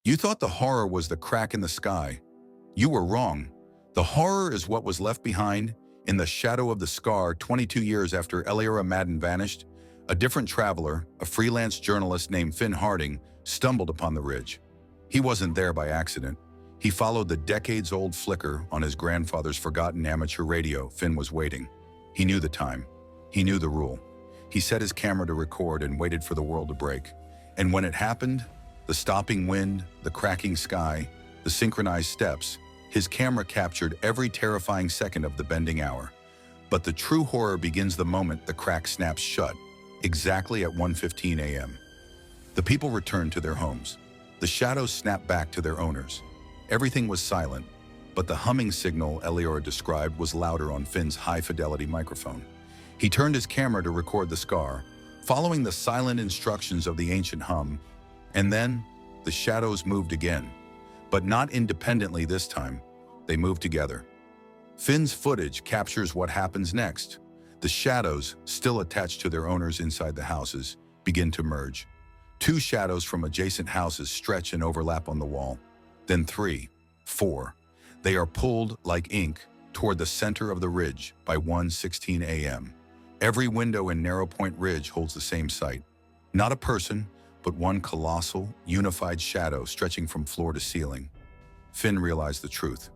You thought the horror was the crack in the sky. You were wrong. The horror is what was left behind in the shadow of the scar 22 years after Eliora Madden vanished. A different traveler, a freelance journalist named Finn Harding, stumbled upon the ridge. He wasn't there by accident. He followed the decades-old flicker on his grandfather's forgotten amateur radio. Finn was waiting. He knew the time. He knew the rule. He set his camera to record and waited for the world to break. And when it happened, the stopping wind, the cracking sky, the synchronized steps, his camera captured every terrifying second of the bending hour. But the true horror begins the moment the crack snaps shut, exactly at 1:15 a.m. The people returned to their homes. The shadows snapped back to their owners. Everything was silent, but the humming signal Eliora described was louder on Finn's high-fidelity microphone. He turned his camera to record the scar, following the silent instructions of the ancient hum, and then the shadows moved again. But not independently this time. They moved together. Finn's footage captures what happens next. The shadows, still attached to their owners inside the houses, begin to merge. Two shadows from adjacent houses stretch and overlap on the wall. Then 3, 4. They are pulled like ink toward the center of the ridge by 1:16 a.m. Every window in Narrowpoint Ridge holds the same sight. Not a person, but one colossal, unified shadow stretching from floor to ceiling. Finn realized the truth.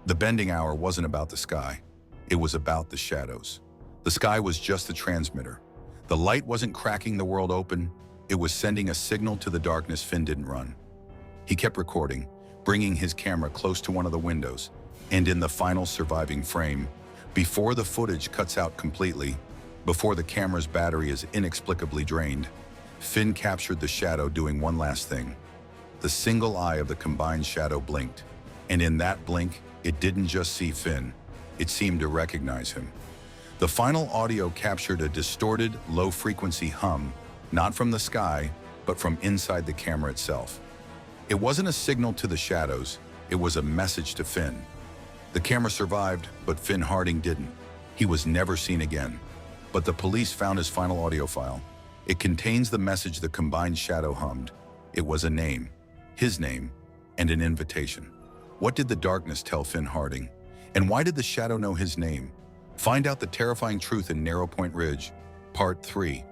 The bending hour wasn't about the sky. It was about the shadows. The sky was just the transmitter. The light wasn't cracking the world open. It was sending a signal to the darkness. Finn didn't run. He kept recording, bringing his camera close to one of the windows, and in the final surviving frame, before the footage cuts out completely, before the camera's battery is inexplicably drained, Finn captured the shadow doing one last thing. The single eye of the combined shadow blinked, and in that blink, it didn't just see Finn, it seemed to recognize him. The final audio captured a distorted, low-frequency hum, not from the sky, but from inside the camera itself. It wasn't a signal to the shadows, it was a message to Finn. The camera survived, but Finn Harding didn't. He was never seen again. But the police found his final audio file. It contains the message the combined shadow hummed. It was a name, his name, and an invitation. What did the darkness tell Finn Harding? And why did the shadow know his name? Find out the terrifying truth in Narrowpoint Ridge, Part 3.